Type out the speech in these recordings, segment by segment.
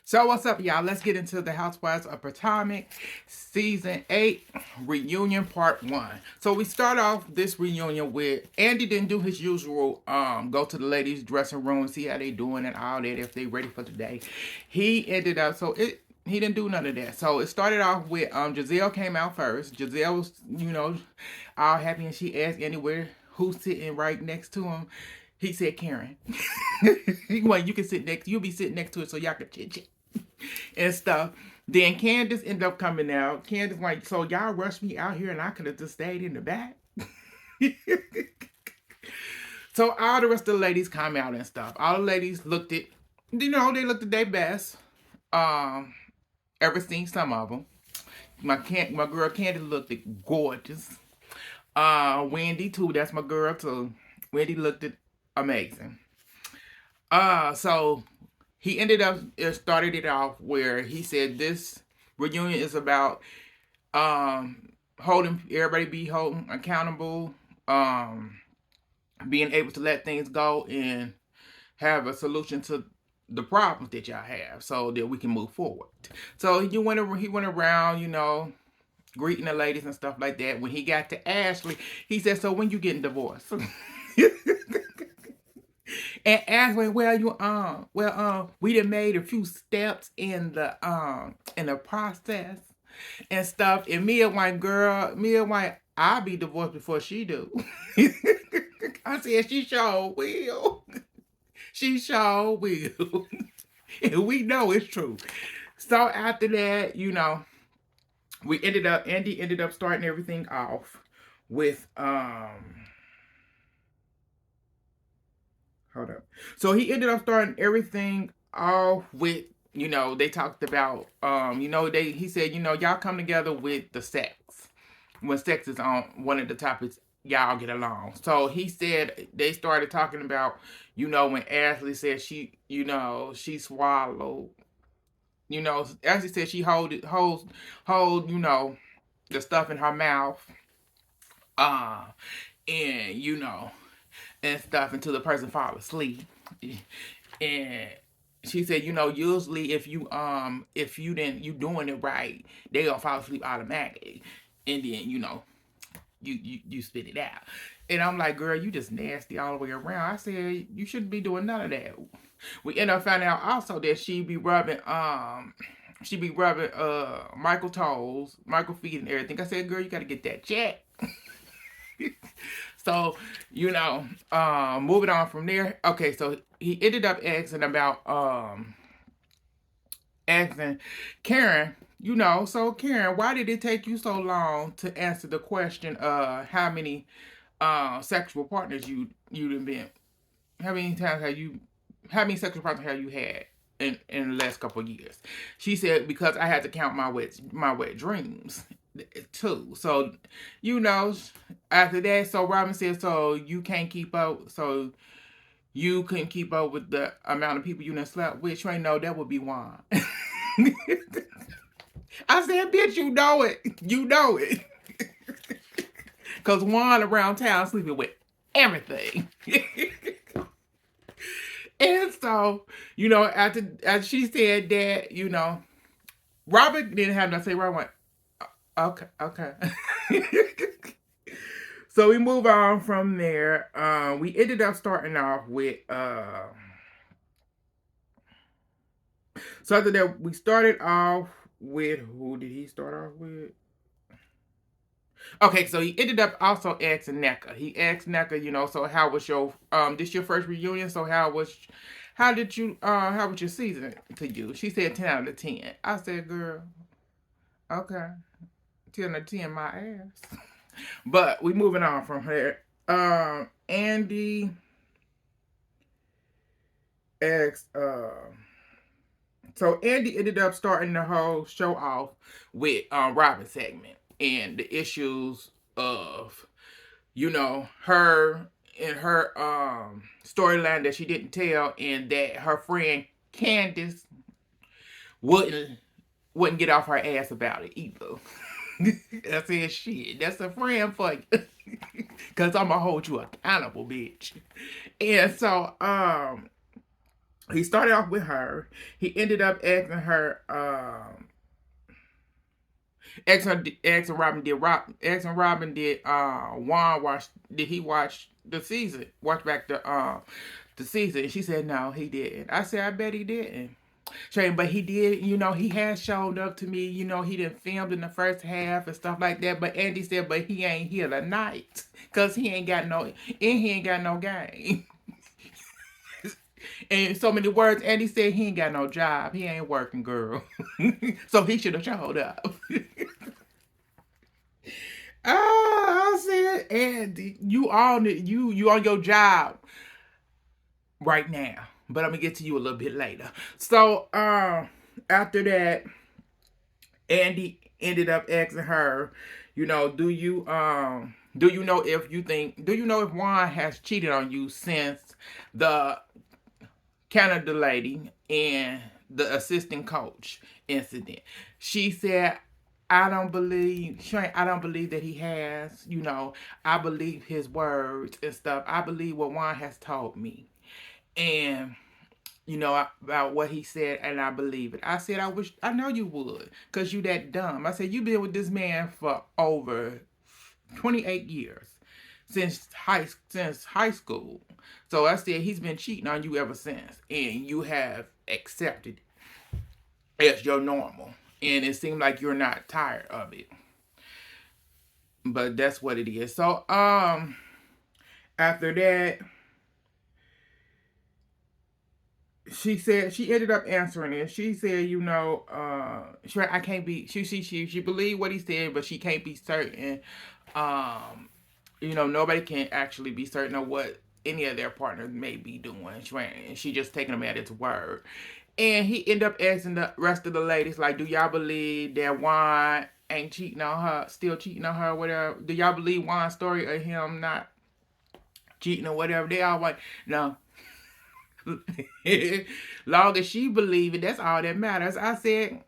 So what's up, y'all? Let's get into the Housewives of Potomac Season 8 Reunion Part 1. So we start off this reunion with Andy didn't do his usual go to the ladies' dressing room, see how they doing and all that, if they ready for the day. He ended up he didn't do none of that. So it started off with Giselle came out first. Giselle was, all happy, and she asked Andy who's sitting right next to him. He said Karen. Well, you can sit next. You'll be sitting next to it, so y'all can chit chat and stuff. Then Candace ended up coming out. Candace like, so y'all rushed me out here, and I could have just stayed in the back. So all the rest of the ladies come out and stuff. All the ladies looked at, they looked at their best. Um, ever seen some of them. My girl Candace looked at gorgeous. Wendy too. That's my girl too. Wendy looked at amazing. So he ended up started it off where he said this reunion is about holding everybody be holding accountable, being able to let things go and have a solution to the problems that y'all have so that we can move forward. So he went around, greeting the ladies and stuff like that. When he got to Ashley, he said, so when you getting divorced? And Ashley, we done made a few steps in the process and stuff. And Mia White, I'll be divorced before she do. I said she sure will. She sure will. And we know it's true. So after that, Andy ended up starting everything off with hold up. So he ended up starting everything off with, they talked about he said, y'all come together with the sex. When sex is on one of the topics, y'all get along. So he said they started talking about, when Ashley said she swallowed. Ashley said she hold, the stuff in her mouth. Uh and and stuff until the person fall asleep. And she said, usually if you doing it right, they gonna fall asleep automatically. And then, you spit it out. And I'm like, girl, you just nasty all the way around. I said, you shouldn't be doing none of that. We end up finding out also that she be rubbing Michael toes, Michael feet and everything. I said, girl, you gotta get that check. So, moving on from there. Okay, so he ended up asking Karen, so Karen, why did it take you so long to answer the question how many sexual partners you've been, how many sexual partners have you had in the last couple of years? She said, because I had to count my wet dreams too. So, you know, after that, so Robin said, so you can't keep up, so you couldn't keep up with the amount of people you done slept with. Trey, no, that would be Juan. I said, bitch, you know it. You know it. Because Juan around town sleeping with everything. And so, after she said that, Robert didn't have nothing to say. Robert went, okay. So we move on from there. We ended up starting off with so after that we started off with, who did he start off with? Okay, so he ended up also asking NECA. He asked NECA, so how was your this your first reunion? So how was your season to you? She said 10 out of 10. I said, girl, okay. 10 out of 10 my ass. But we moving on from here. Andy asked so Andy ended up starting the whole show off with Robin's segment and the issues of, her and her storyline that she didn't tell, and that her friend Candace wouldn't get off her ass about it either. I said, shit, that's a friend for you. Cause I'm gonna hold you accountable, bitch. And so, He started off with her. He ended up asking her, asking Robin did Juan watch, did he watch the season? Watch back the season. And she said no, he didn't. I said I bet he didn't. Shane, but he did, he has showed up to me, he didn't filmed in the first half and stuff like that. But Andy said, but he ain't here tonight. Cause he ain't got no game. In so many words, Andy said he ain't got no job. He ain't working, girl. So he should have showed up. I said, Andy, you on it. You on your job right now. But I'm gonna get to you a little bit later. So after that, Andy ended up asking her, do you know if Juan has cheated on you since the Canada lady and the assistant coach incident? She said, I don't believe that he has, I believe his words and stuff. I believe what Juan has told me. And about what he said, and I believe it. I said, I know you would, because you that dumb. I said, you've been with this man for over 28 years, since high school. So I said, he's been cheating on you ever since, and you have accepted it as your normal. And it seemed like you're not tired of it. But that's what it is. So, after that, she said she ended up answering it. She said, I can't be. She believed what he said, but she can't be certain. Um, nobody can actually be certain of what any of their partners may be doing. She just taking him at his word. And he ended up asking the rest of the ladies, like, do y'all believe that Juan ain't cheating on her, still cheating on her, whatever? Do y'all believe Juan's story of him not cheating or whatever? They all like, no. Long as she believe it, that's all that matters. I said,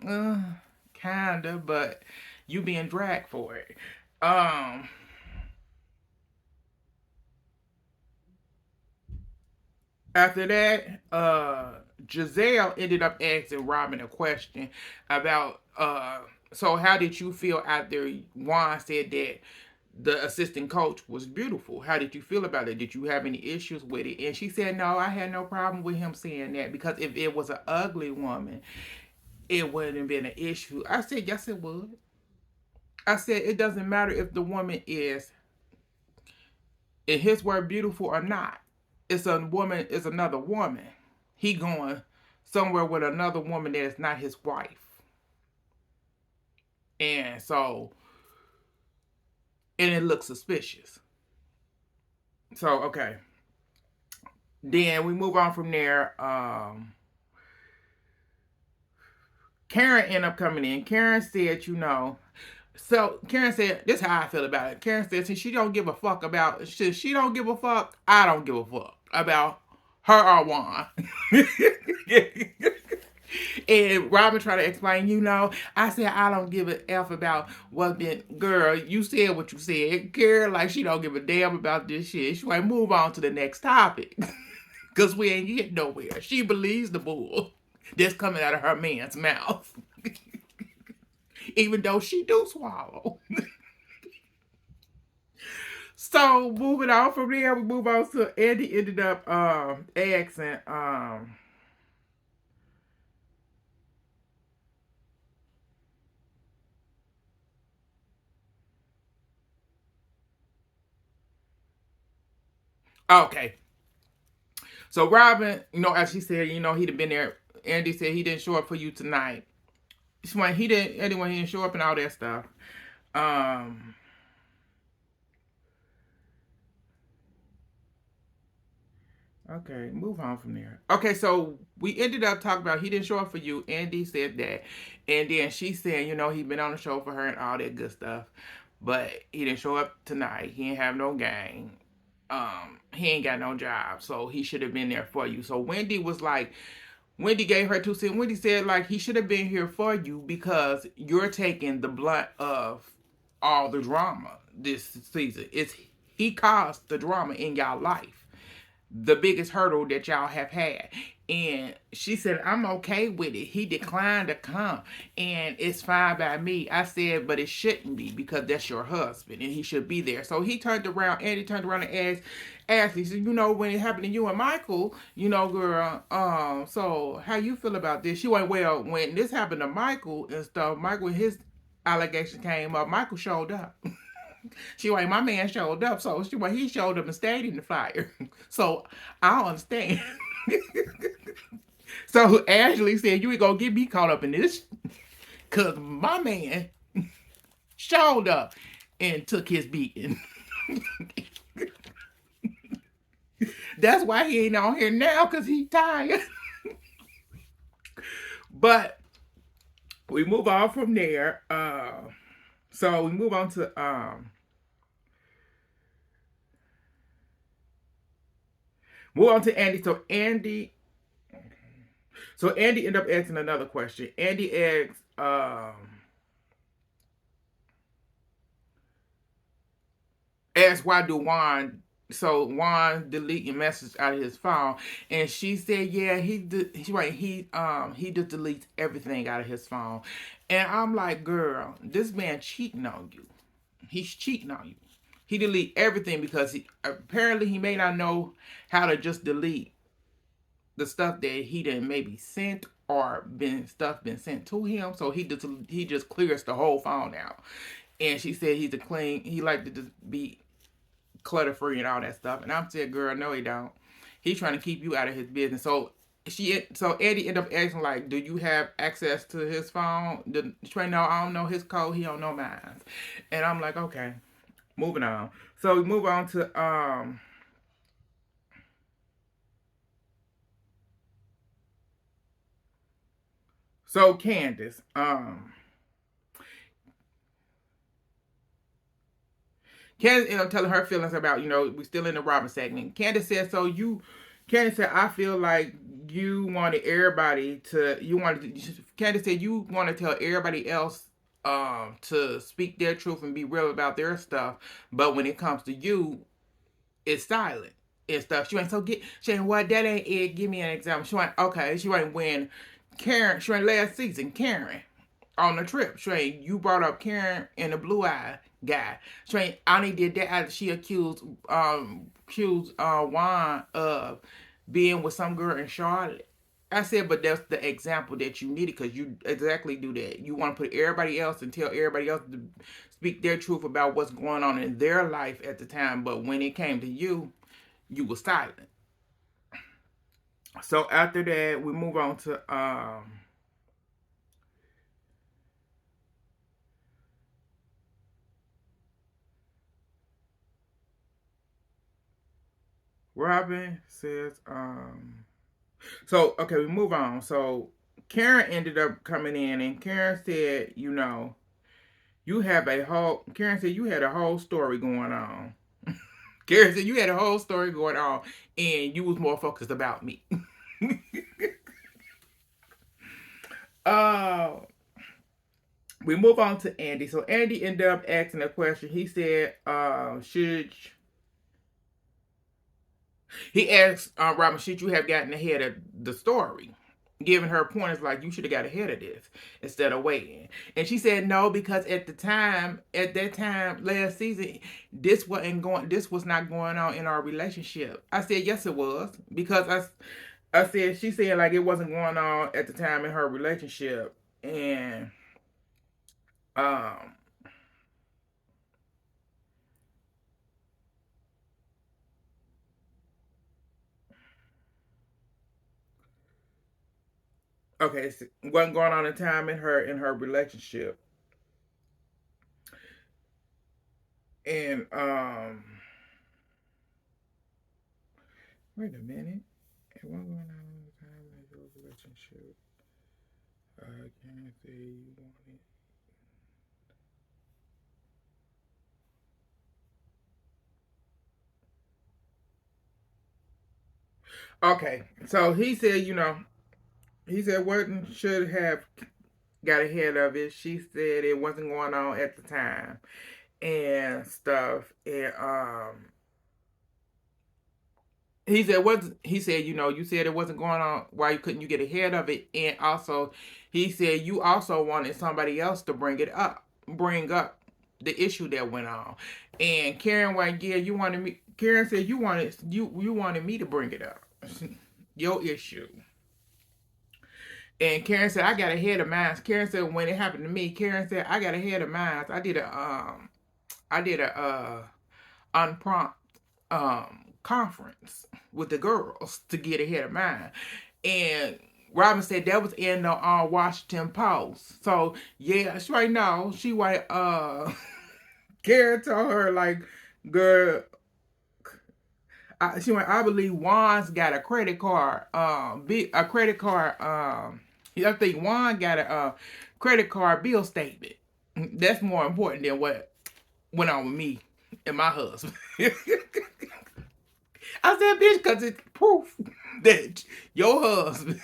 kinda, but you being dragged for it. After that, Giselle ended up asking Robin a question about, so how did you feel after Juan said that the assistant coach was beautiful? How did you feel about it? Did you have any issues with it? And she said, no, I had no problem with him saying that, because if it was an ugly woman, it wouldn't have been an issue. I said, yes, it would. I said, it doesn't matter if the woman is, in his word, beautiful or not. It's a woman, is another woman. He going somewhere with another woman that is not his wife. And so, and it looks suspicious. So, okay. Then we move on from there. Karen ended up coming in. Karen said, so Karen said, this is how I feel about it. Karen said, since she don't give a fuck about, since she don't give a fuck, I don't give a fuck about her or Juan. And Robin tried to explain, I said, I don't give a F about what been, girl, you said what you said. Karen, like, she don't give a damn about this shit. She like, move on to the next topic. Because we ain't getting nowhere. She believes the bull that's coming out of her man's mouth. Even though she do swallow. So, moving on from there, we move on to Andy ended up asking, okay. So Robin, as she said, he'd have been there. Andy said he didn't show up for you tonight. He didn't show up and all that stuff. Okay, move on from there. Okay, so we ended up talking about he didn't show up for you. Andy said that. And then she said, he'd been on the show for her and all that good stuff. But he didn't show up tonight. He didn't have no game. He ain't got no job. So he should have been there for you. So Wendy gave her 2 cents. Wendy said, like, he should have been here for you because you're taking the blunt of all the drama this season. He caused the drama in y'all life. The biggest hurdle that y'all have had. And she said, I'm okay with it. He declined to come, and it's fine by me. I said, but it shouldn't be because that's your husband and he should be there. So he turned around, Andy turned around and asked Ashley, said, when it happened to you and Michael, girl, so how you feel about this? She went, well, when this happened to Michael and stuff, Michael, his allegation came up, Michael showed up. She went, my man showed up. So she went, he showed up and stayed in the fire. So I don't understand. So Ashley said, you ain't gonna get me caught up in this. Cause my man showed up and took his beating. That's why he ain't on here now, cause he tired. But we move on from there. So we move on to Andy. So Andy ended up asking another question. Andy asked why do Juan deleting messages out of his phone, and she said, yeah, he just deletes everything out of his phone. And I'm like, girl, this man cheating on you. He's cheating on you. He delete everything because apparently he may not know how to just delete the stuff that he didn't maybe sent or been sent to him. So he just clears the whole phone out. And she said he like to just be clutter free and all that stuff. And I'm saying, girl, no, he don't. He's trying to keep you out of his business. So Eddie ended up asking, like, do you have access to his phone? No, I don't know his code. He don't know mine. And I'm like, okay, moving on. So we move on to so Candace. Candace ended up telling her feelings about, we still in the Robin segment. Candace said, I feel like Candace said you want to tell everybody else to speak their truth and be real about their stuff. But when it comes to you, it's silent and stuff. She ain't, what, that ain't it. Give me an example. She went, okay. She went last season, Karen on the trip. Trey, you brought up Karen and the blue eye guy. Trey, I only did that after she accused Juan of being with some girl in Charlotte. I said, but that's the example that you needed because you exactly do that. You want to put everybody else and tell everybody else to speak their truth about what's going on in their life at the time. But when it came to you, you were silent. So after that, we move on to Robin says, so okay, we move on. So Karen ended up coming in, and Karen said, Karen said you had a whole story going on. Karen said you had a whole story going on, and you was more focused about me. uh, we move on to Andy. So Andy ended up asking a question. He said, he asked Robin, should you have gotten ahead of the story? Giving her pointers like you should have got ahead of this instead of waiting. And she said no, because at that time last season, this was not going on in our relationship. I said yes it was. Because I said she said like it wasn't going on at the time in her relationship. And um okay, so wasn't going on in time in her relationship. And wait a minute. It wasn't going on in time in your relationship. I can't say you want it. Okay, so he said Wharton should have got ahead of it. She said it wasn't going on at the time and stuff. And He said what he said, you said it wasn't going on, why you couldn't you get ahead of it? And also he said you also wanted somebody else to bring up the issue that went on. And Karen White, yeah, you wanted me, Karen said you wanted me to bring it up. Your issue. And Karen said I got ahead of mine. Karen said when it happened to me, Karen said I got ahead of mine. I did a unprompt conference with the girls to get ahead of mine. And Robin said that was in the Washington Post. So yeah, she right now, she like Karen told her like, girl, she went, I believe Juan's got a credit card, a credit card, I think Juan got a credit card bill statement. That's more important than what went on with me and my husband. I said, bitch, because it's proof that your husband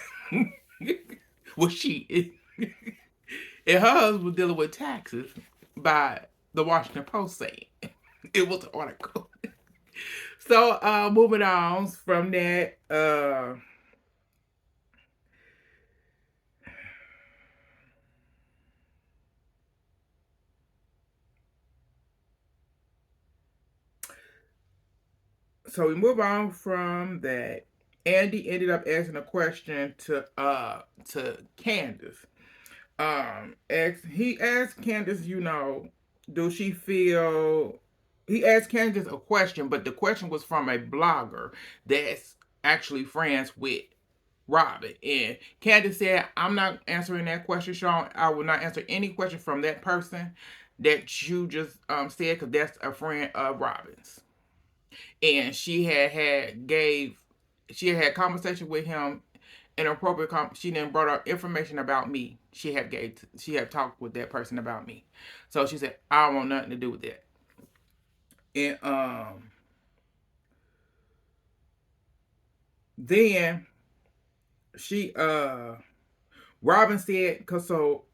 was cheating. And her husband was dealing with taxes by the Washington Post saying. It was an article. So, moving on from that, so we move on from that. Andy ended up asking a question to Candace. He asked Candace, do she feel? He asked Candace a question, but the question was from a blogger that's actually friends with Robin. And Candace said, I'm not answering that question, Sean. I will not answer any question from that person that you just said, because that's a friend of Robin's. And she had conversation with him, inappropriate. She then brought up information about me. She had talked with that person about me. So she said, I don't want nothing to do with that. And then she Robin said, cause so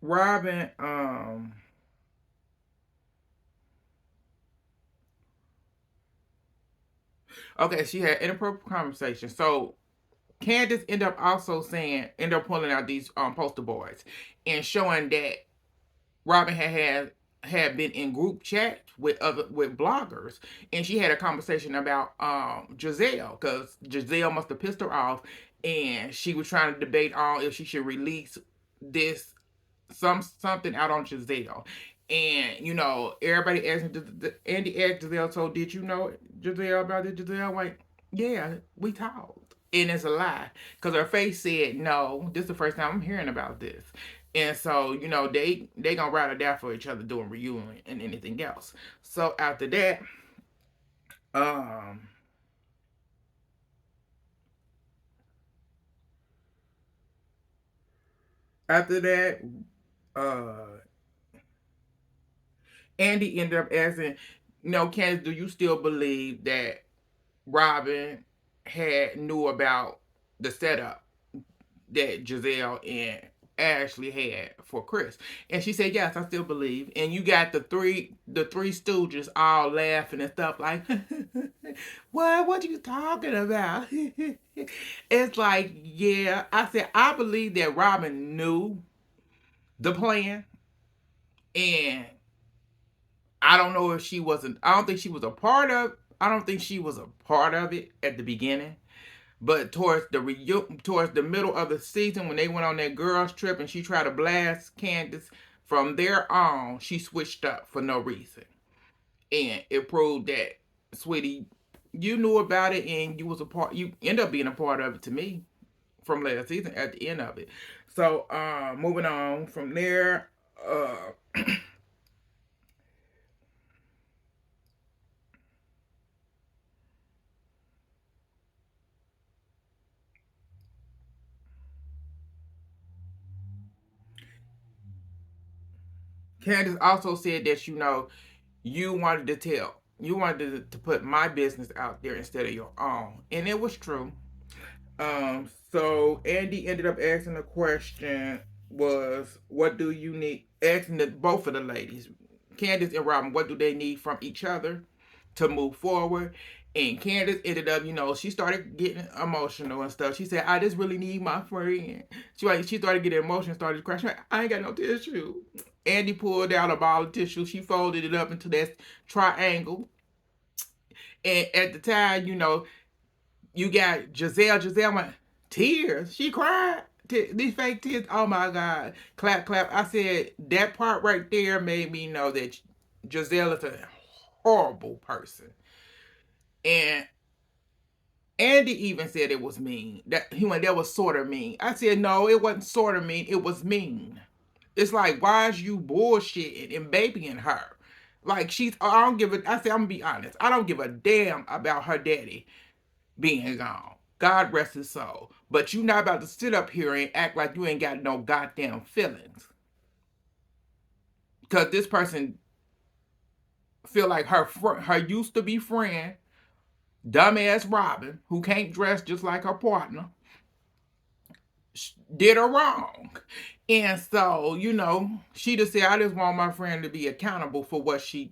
Robin okay, she had inappropriate conversation. So Candace ended up pulling out these poster boards and showing that Robin had been in group chat with bloggers, and she had a conversation about Giselle, because Giselle must have pissed her off, and she was trying to debate on if she should release this something out on Giselle. And everybody asking, Andy asked Giselle, so did you know Giselle about this? Giselle like, yeah, we talked. And it's a lie. Because her face said, no, this is the first time I'm hearing about this. And so, they gonna ride or die for each other doing reunion and anything else. So um after that, uh Andy ended up asking, Candace, do you still believe that Robin had knew about the setup that Giselle and Ashley had for Chris? And she said, yes, I still believe. And you got the three stooges all laughing and stuff like, what are you talking about? It's like, yeah. I said, I believe that Robin knew the plan, and I don't know if she wasn't, I don't think she was a part of, I don't think she was a part of it at the beginning. But towards the middle of the season, when they went on that girls trip and she tried to blast Candace, from there on she switched up for no reason, and it proved that, sweetie, you knew about it and you was a part. You end up being a part of it to me from last season at the end of it. So moving on from there, Candace also said that you wanted to put my business out there instead of your own, and it was true. So Andy ended up asking the question was, what do you need? Asking both of the ladies, Candace and Robin, what do they need from each other? to move forward. And Candace ended up, she started getting emotional and stuff. She said, I just really need my friend. She started getting emotional, started crashing. I ain't got no tissue. Andy pulled out a ball of tissue. She folded it up into that triangle. And at the time, you got Giselle. Giselle went, tears. She cried. These fake tears. Oh my God. Clap, clap. I said, that part right there made me know that Giselle is a horrible person. And Andy even said it was mean. That was sort of mean. I said, no, it wasn't sort of mean. It was mean. It's like, why is you bullshitting and babying her? Like, I don't give a, I said, I'm gonna be honest. I don't give a damn about her daddy being gone. God rest his soul. But you not about to sit up here and act like you ain't got no goddamn feelings. Because this person feel like her used to be friend, dumbass Robin, who can't dress just like her partner, did her wrong. And so, she just said, I just want my friend to be accountable for what she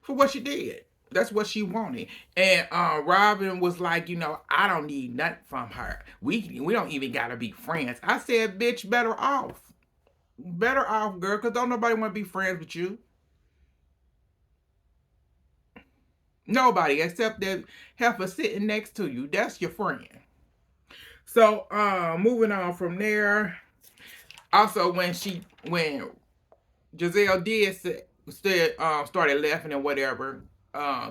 did. That's what she wanted. And Robin was like, I don't need nothing from her. We don't even gotta be friends. I said, bitch, better off. Better off, girl, because don't nobody want to be friends with you. Nobody except that heifer sitting next to you. That's your friend. So, moving on from there. Also, when Giselle did started laughing and whatever,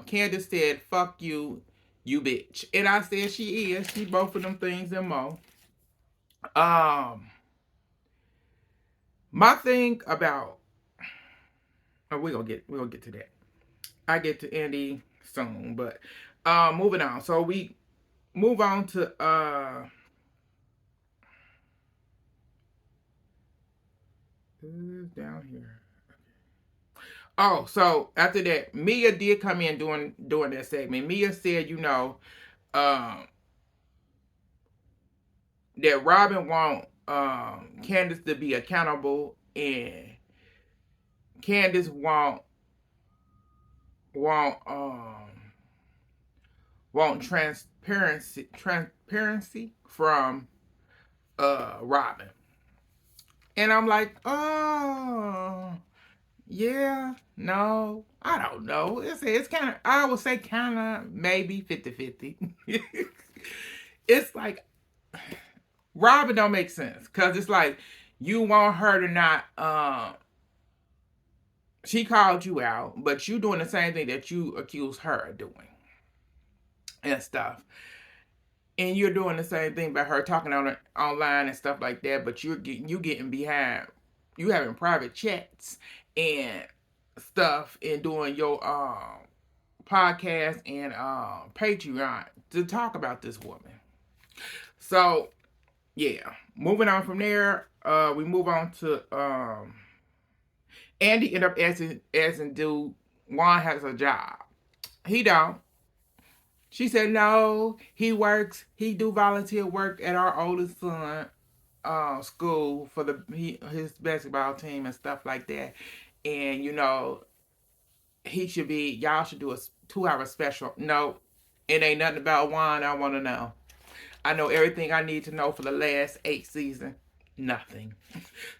Candace said, "Fuck you, you bitch," and I said she is. She both of them things and more. My thing about we're gonna get to that. I get to Andy soon, but moving on. So we move on to down here. Oh, so after that, Mia did come in during that segment. Mia said, that Robin want Candace to be accountable, and Candace want want transparency from Robin. And I'm like, oh, yeah, no, I don't know. It's kind of, I would say kind of maybe 50-50. It's like, Robin don't make sense. Because it's like, you want her to not, she called you out, but you doing the same thing that you accuse her of doing. And stuff. And you're doing the same thing by her talking online and stuff like that, but you getting behind, you having private chats and stuff, and doing your podcast and Patreon to talk about this woman. So yeah, moving on from there, we move on to Andy ended up asking dude, Juan has a job. He don't. She said no, he works, he do volunteer work at our oldest son school for his basketball team and stuff like that. And y'all should do a 2-hour special. No, it ain't nothing about Juan I want to know. I know everything I need to know for the last 8 seasons. Nothing.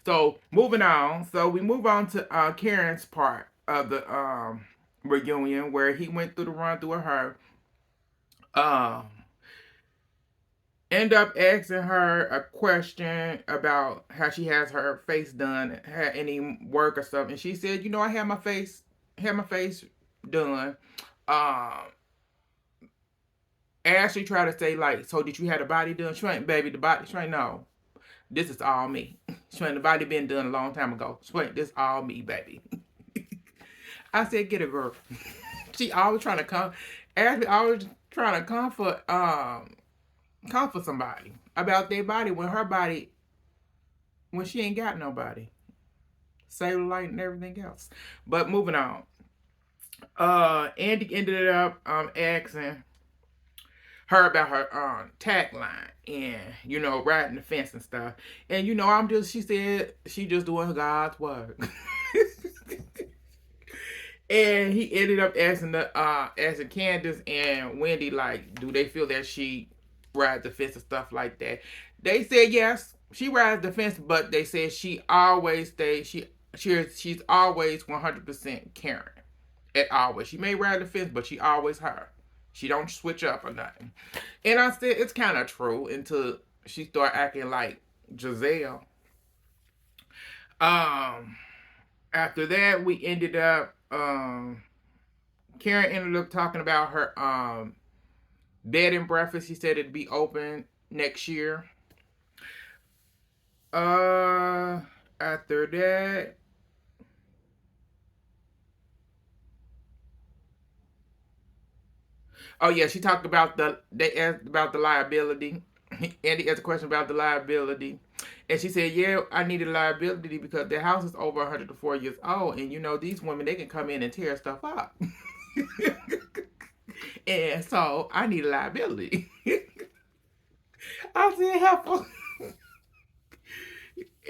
So moving on. So we move on to Karen's part of the reunion, where he went through the run through with her. End up asking her a question about how she has her face done, had any work or something. And she said, I had my face done. Ashley tried to say, like, so did you have the body done? She ain't, baby, the body. She ain't, no. This is all me. She ain't, the body been done a long time ago. She ain't, this all me, baby. I said, get a girl. She always trying to come. Ashley always trying to comfort somebody about their body when she ain't got nobody. Cellulite and everything else. But moving on. Andy ended up asking her about her tagline and riding the fence and stuff. And she said she just doing God's work. And he ended up asking Candace and Wendy, like, do they feel that she rides the fence and stuff like that? They said yes, she rides the fence, but they said she always stays. She's always 100% Karen. At always, she may ride the fence, but she always her. She don't switch up or nothing. And I said it's kind of true until she started acting like Giselle. Um, After that, we ended up Karen ended up talking about her bed and breakfast. She said it'd be open next year. Uh After that, oh yeah, she talked about they asked about the liability. Andy asked a question about the liability. And she said, yeah, I needed liability because the house is over 104 years old. And you know, these women, they can come in and tear stuff up. And so I need a liability. I said, helpful.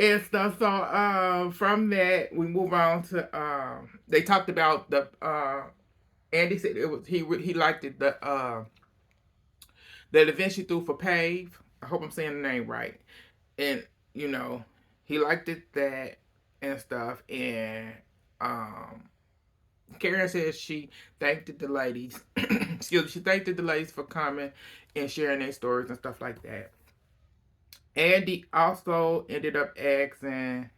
And stuff. So from that, we move on to they talked about the Andy said it was he liked it the event she threw for Pave. I hope I'm saying the name right. And you know, he liked it that and stuff. And um Karen says she thanked the ladies. Excuse me, she thanked the ladies for coming and sharing their stories and stuff like that. Andy also ended up asking.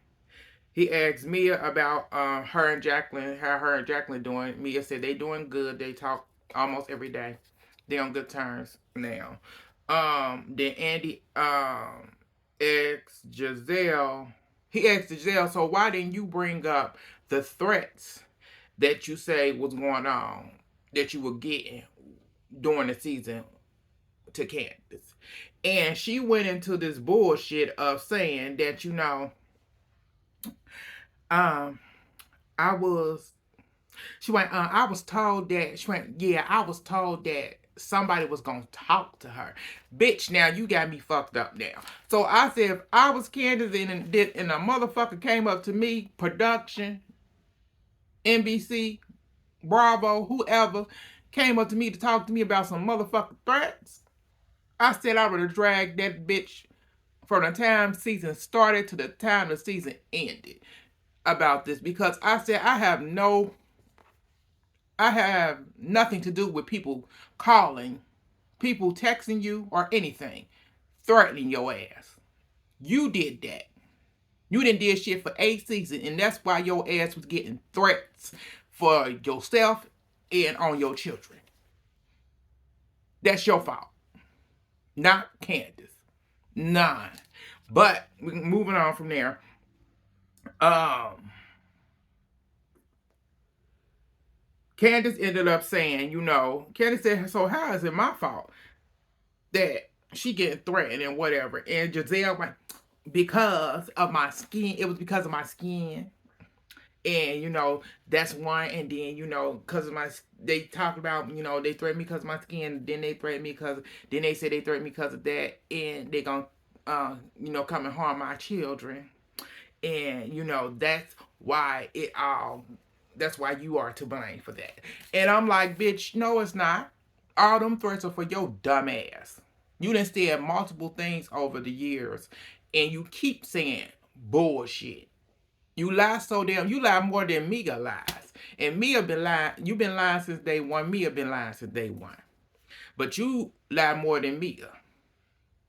He asked Mia about her and Jacqueline, how her and Jacqueline doing. Mia said they doing good. They talk almost every day. They on good terms now. Then Andy asked Giselle. He asked Giselle, so why didn't you bring up the threats that you say was going on that you were getting during the season to Candace? And she went into this bullshit of saying that, you know, um, I was she went, I was told that she went, yeah, I was told that somebody was gonna talk to her. Bitch, now you got me fucked up now. So I said if I was Candace and a motherfucker came up to me, production, NBC, Bravo, whoever, came up to me to talk to me about some motherfucking threats, I said I would have dragged that bitch from the time season started to the time the season ended about this because I said I have nothing to do with people calling, people texting you, or anything, threatening your ass. You did that. You didn't did shit for 8 seasons, and that's why your ass was getting threats for yourself and on your children. That's your fault, not Candace. None. But moving on from there. Um, Candace ended up saying, you know, Candace said, so how is it my fault that she getting threatened and whatever? And Giselle went, because of my skin. It was because of my skin. And, you know, that's one. And then, you know, because of my, they talked about, you know, they threatened me because of my skin. Then they threatened me because, then they said they threatened me because of that. And they going to, you know, come and harm my children. And, you know, that's why you are to blame for that. And I'm like, bitch, no, it's not. All them threats are for your dumb ass. You done said multiple things over the years, and you keep saying bullshit. You lie you lie more than Mia lies. And Mia been lying, you been lying since day one. Mia been lying since day one. But you lie more than Mia.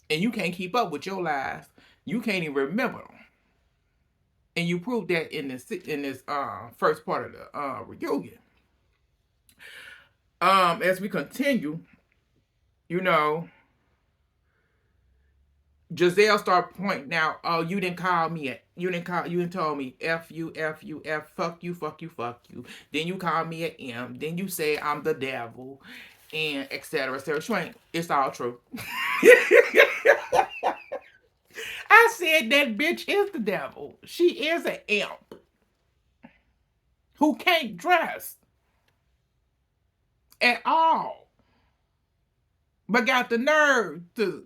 And you can't keep up with your lies. You can't even remember them. And you proved that in this first part of the reunion. As we continue, you know, Giselle started pointing out, oh, you didn't tell me F you, F you, F, fuck you, fuck you, fuck you. Then you called me an M. Then you say I'm the devil, and etc. etc. She it's all true. I said that bitch is the devil. She is an imp who can't dress at all, but got the nerve to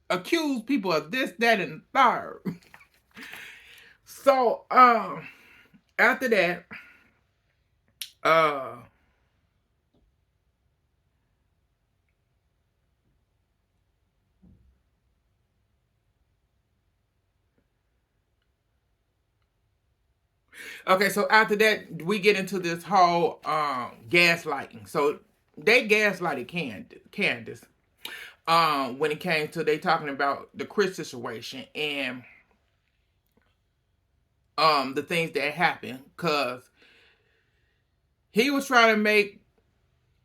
accuse people of this, that, and the third. So, after that, Uh okay, so after that we get into this whole gaslighting. So they gaslighted Candace when it came to they talking about the Chris situation and the things that happened because he was trying to make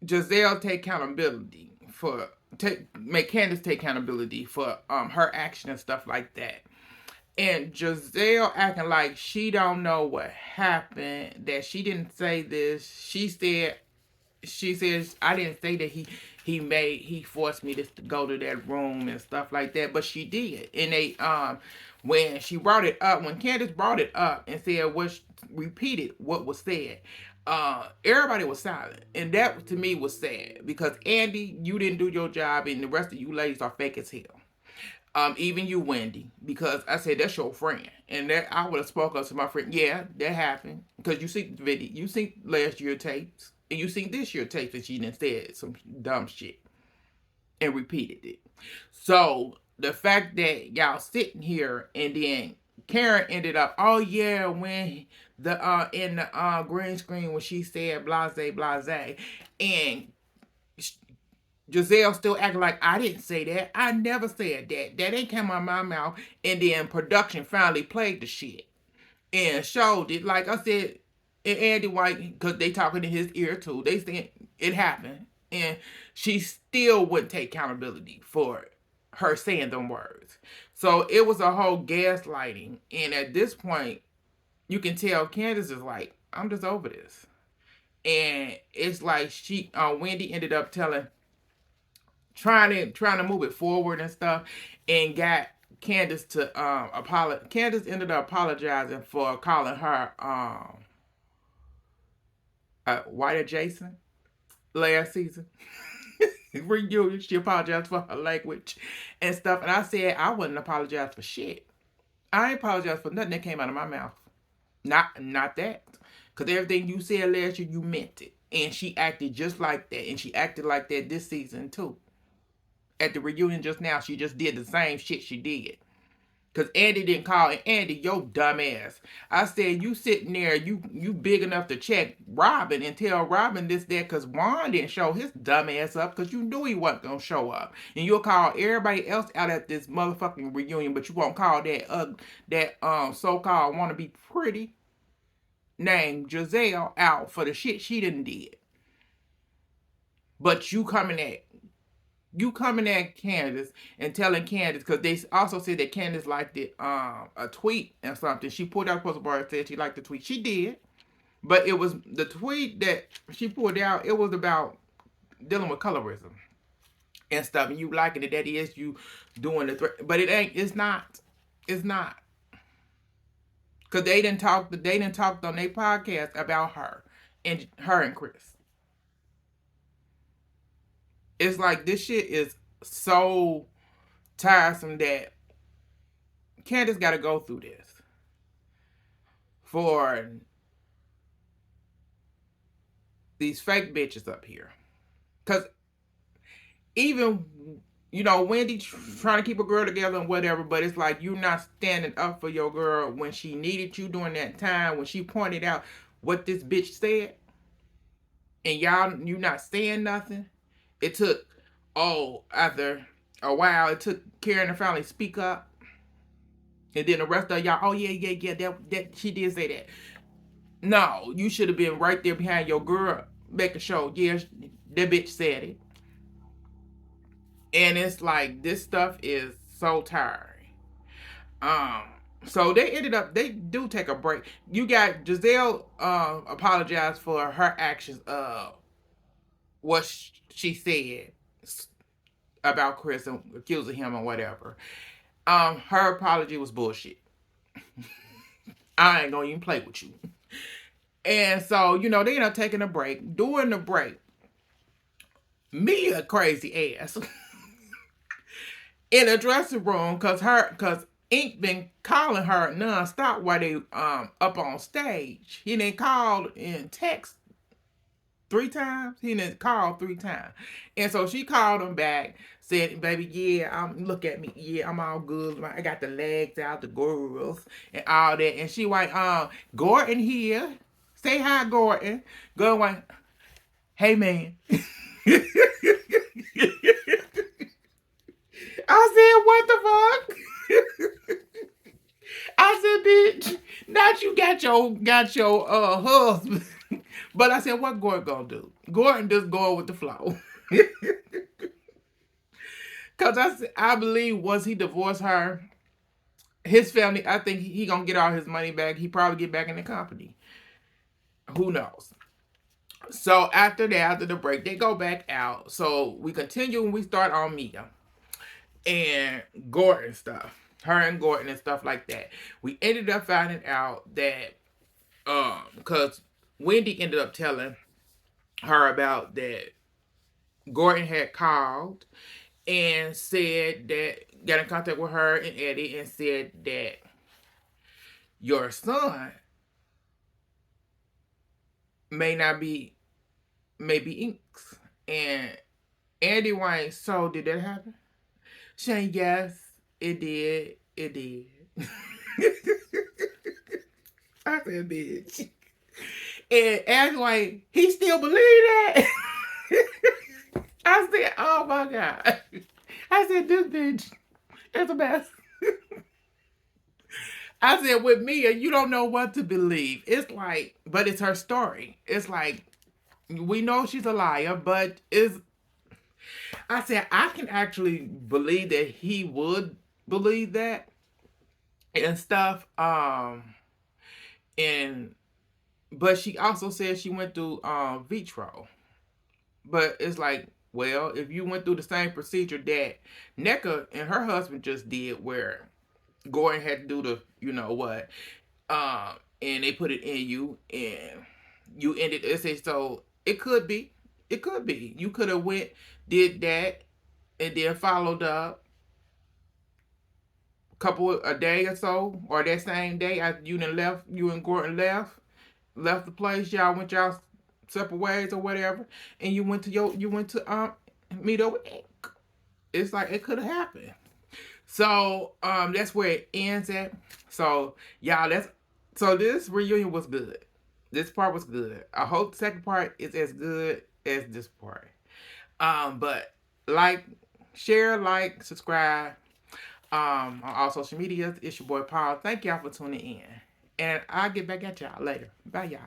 Giselle take accountability for make Candace take accountability for her action and stuff like that. And Giselle acting like she don't know what happened, that she didn't say this. She says I didn't say that he forced me to go to that room and stuff like that, but she did. And they when she brought it up, when Candace brought it up and said what repeated what was said, everybody was silent, and that to me was sad because Andy, you didn't do your job, and the rest of you ladies are fake as hell. Even you, Wendy, because I said that's your friend, and that I would have spoke up to my friend. Yeah, that happened because you see the video, you see last year tapes, and you see this year tapes, and she done said some dumb shit and repeated it. So the fact that y'all sitting here and then Karen ended up, oh yeah, when the in the green screen when she said blase blase, and Giselle still acting like I didn't say that. I never said that. That ain't come out of my mouth. And then production finally played the shit and showed it. Like I said, and Andy White, because they talking in his ear too. They saying it happened, and she still wouldn't take accountability for her saying them words. So it was a whole gaslighting. And at this point, you can tell Candace is like, I'm just over this. And it's like Wendy ended up trying to move it forward and stuff, and got Candace to apologize. Candace ended up apologizing for calling her white adjacent last season. Reunion, she apologized for her language and stuff, and I said I wouldn't apologize for shit. I ain't apologize for nothing that came out of my mouth. Not that, because everything you said last year you meant it, and she acted just like that, and she acted like that this season too. At the reunion just now, she just did the same shit she did. Cause Andy didn't call, and Andy, yo dumb ass. I said you sitting there, you big enough to check Robin and tell Robin this that, cause Juan didn't show his dumb ass up, cause you knew he wasn't gonna show up, and you'll call everybody else out at this motherfucking reunion, but you won't call that so-called wanna be pretty named Giselle out for the shit she didn't did. But you coming at Candace and telling Candace, because they also said that Candace liked it a tweet and something. She pulled out post bar and said she liked the tweet. She did. But it was the tweet that she pulled out, it was about dealing with colorism and stuff. And you liking it, that is you doing the but it ain't, it's not. It's not. Cause they didn't talk on their podcast about her and Chris. It's like this shit is so tiresome that Candace got to go through this for these fake bitches up here. Because even, Wendy trying to keep a girl together and whatever, but it's like you're not standing up for your girl when she needed you during that time, when she pointed out what this bitch said, and you not saying nothing. It took, after a while, it took Karen to finally speak up. And then the rest of y'all, oh yeah, yeah, yeah, that she did say that. No, you should have been right there behind your girl, making sure, yeah, that bitch said it. And it's like this stuff is so tiring. Um, so they do take a break. You got Giselle apologize for her actions of what she said about Chris and accusing him or whatever. Her apology was bullshit. I ain't gonna even play with you. And so, they end up taking a break. During the break, me a crazy ass in the dressing room because Ink been calling her nonstop while they up on stage. He didn't call and text 3 times. He didn't call 3 times. And so she called him back, said, baby, yeah, look at me. Yeah, I'm all good. I got the legs out, the girls, and all that. And she went, Gordon here. Say hi, Gordon. Gordon went, hey, man. I said, what the fuck? I said, bitch, not you got your husband. But I said, what Gordon gonna do? Gordon just going with the flow. Cause I believe once he divorced her, his family, I think he gonna get all his money back. He probably get back in the company. Who knows? So after that, after the break, they go back out. So we continue and we start on Mia and Gordon stuff. Her and Gordon and stuff like that. We ended up finding out that because Wendy ended up telling her about that Gordon had called and said that, got in contact with her and Eddie and said that your son may not be, maybe inks. And Andy Wayne, so did that happen? Shane, yes, it did. It did. I said, bitch. And Andy Wayne, he still believe that? I said, oh my God. I said, this bitch is a mess. I said, with Mia, you don't know what to believe. It's like, but it's her story. It's like, we know she's a liar, but I said, I can actually believe that he would believe that and stuff. And but she also said she went through vitro. But it's like, well, if you went through the same procedure that NECA and her husband just did, where Gordon had to do the, you know what, and they put it in you, and you ended. It says so. It could be. It could be. You could have went, did that, and then followed up a day or so, or that same day after you and Gordon left the place. Y'all went y'all separate ways or whatever, and you went to meet up with Ink. It's like it could have happened. So that's where it ends at. So y'all, this reunion was good. This part was good. I hope the second part is as good as this part. But like, share, like, subscribe. On all social medias. It's your boy Paul. Thank y'all for tuning in. And I'll get back at y'all later. Bye y'all.